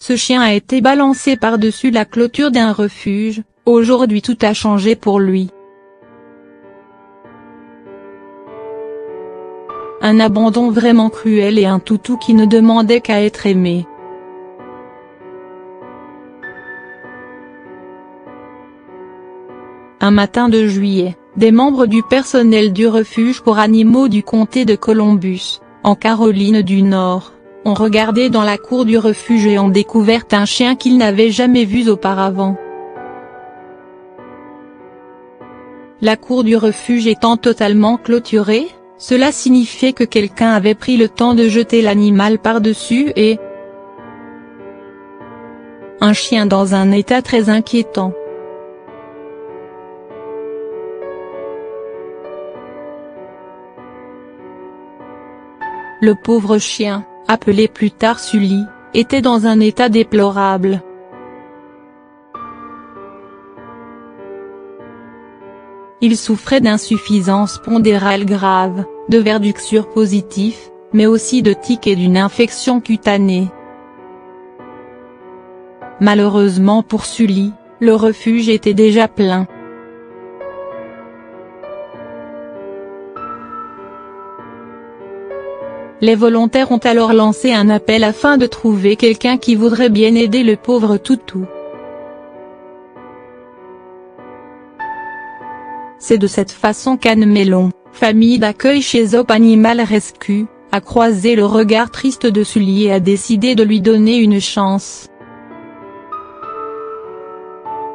ce chien a été balancé par-dessus la clôture d'un refuge. Aujourd'hui tout a changé pour lui. Un abandon vraiment cruel et un toutou qui ne demandait qu'à être aimé. Un matin de juillet, des membres du personnel du refuge pour animaux du comté de Columbus, en Caroline du Nord, ont regardé dans la cour du refuge et ont découvert un chien qu'ils n'avaient jamais vu auparavant. La cour du refuge étant totalement clôturée, cela signifiait que quelqu'un avait pris le temps de jeter l'animal par-dessus et un chien dans un état très inquiétant. Le pauvre chien, appelé plus tard Sully, était dans un état déplorable. Il souffrait d'insuffisance pondérale grave, de verducture positif, mais aussi de tiques et d'une infection cutanée. Malheureusement pour Sully, le refuge était déjà plein. Les volontaires ont alors lancé un appel afin de trouver quelqu'un qui voudrait bien aider le pauvre toutou. C'est de cette façon qu'Anne Mellon, famille d'accueil chez Op Animal Rescue, a croisé le regard triste de Sully et a décidé de lui donner une chance.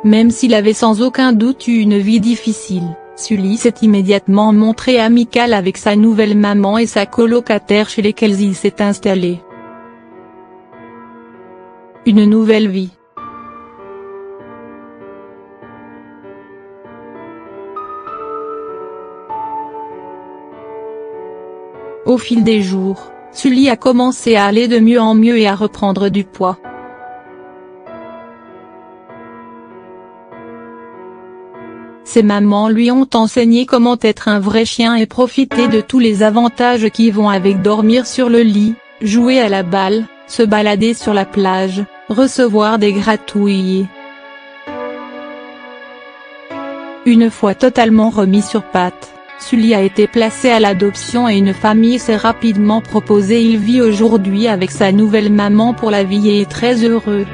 Même s'il avait sans aucun doute eu une vie difficile, Sully s'est immédiatement montré amical avec sa nouvelle maman et sa colocataire chez lesquels il s'est installé. Une nouvelle vie. Au fil des jours, Sully a commencé à aller de mieux en mieux et à reprendre du poids. Ses mamans lui ont enseigné comment être un vrai chien et profiter de tous les avantages qui vont avec dormir sur le lit, jouer à la balle, se balader sur la plage, recevoir des gratouilles. Une fois totalement remis sur pattes, Sully a été placé à l'adoption et une famille s'est rapidement proposée. Il vit aujourd'hui avec sa nouvelle maman pour la vie et est très heureux.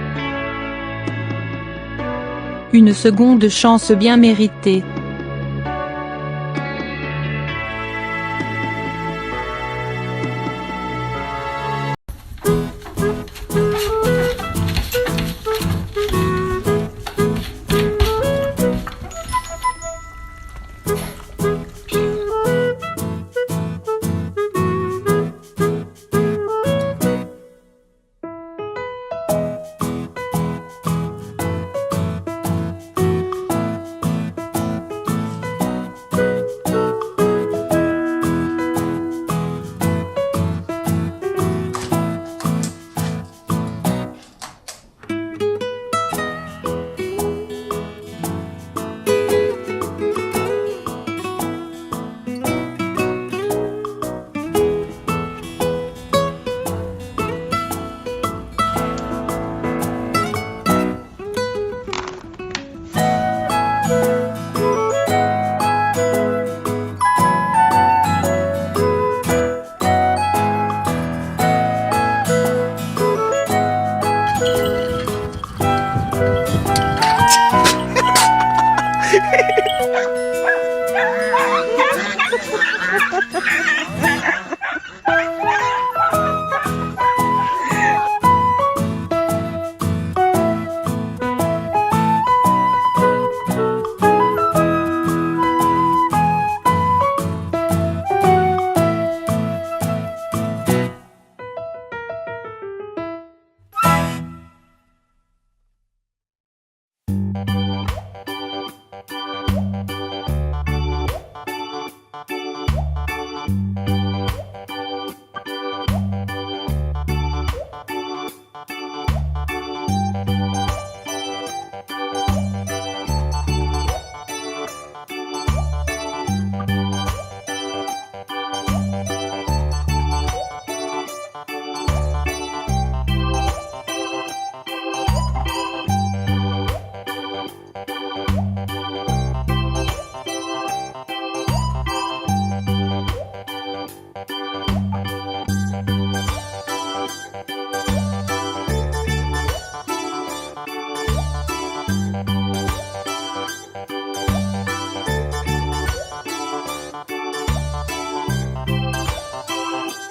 Une seconde chance bien méritée.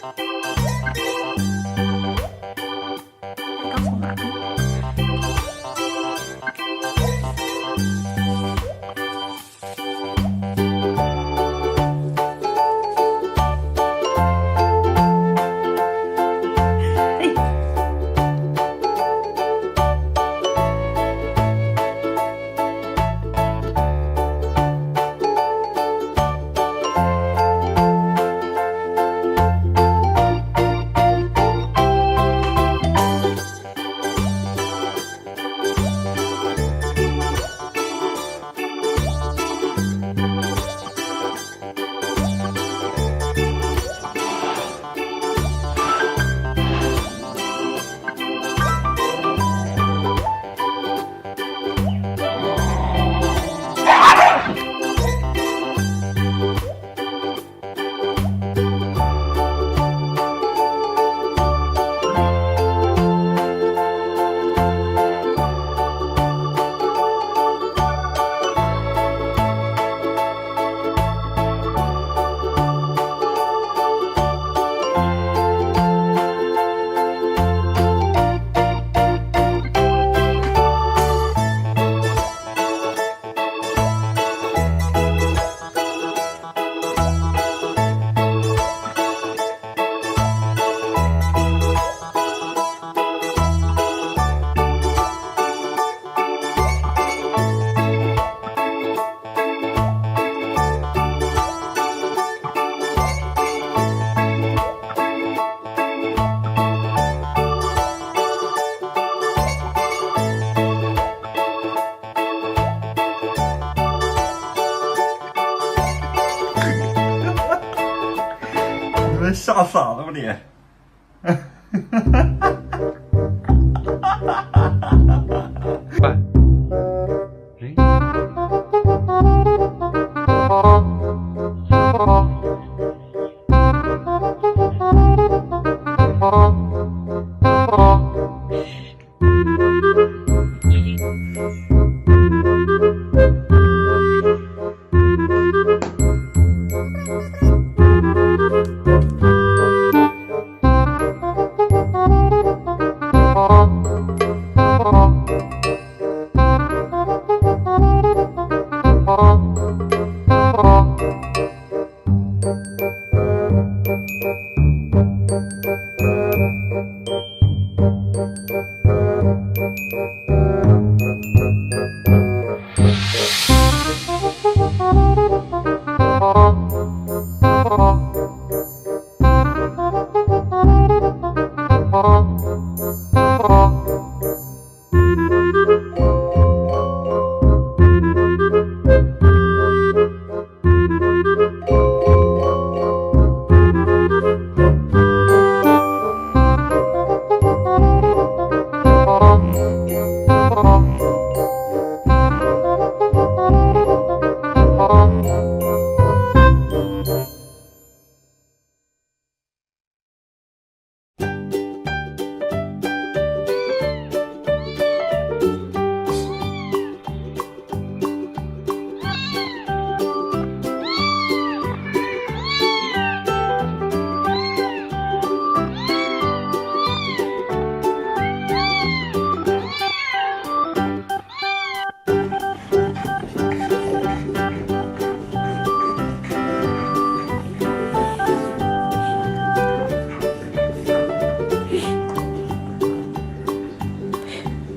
告诉妈咪。你们吓傻了吧你？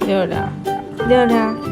六六，六六。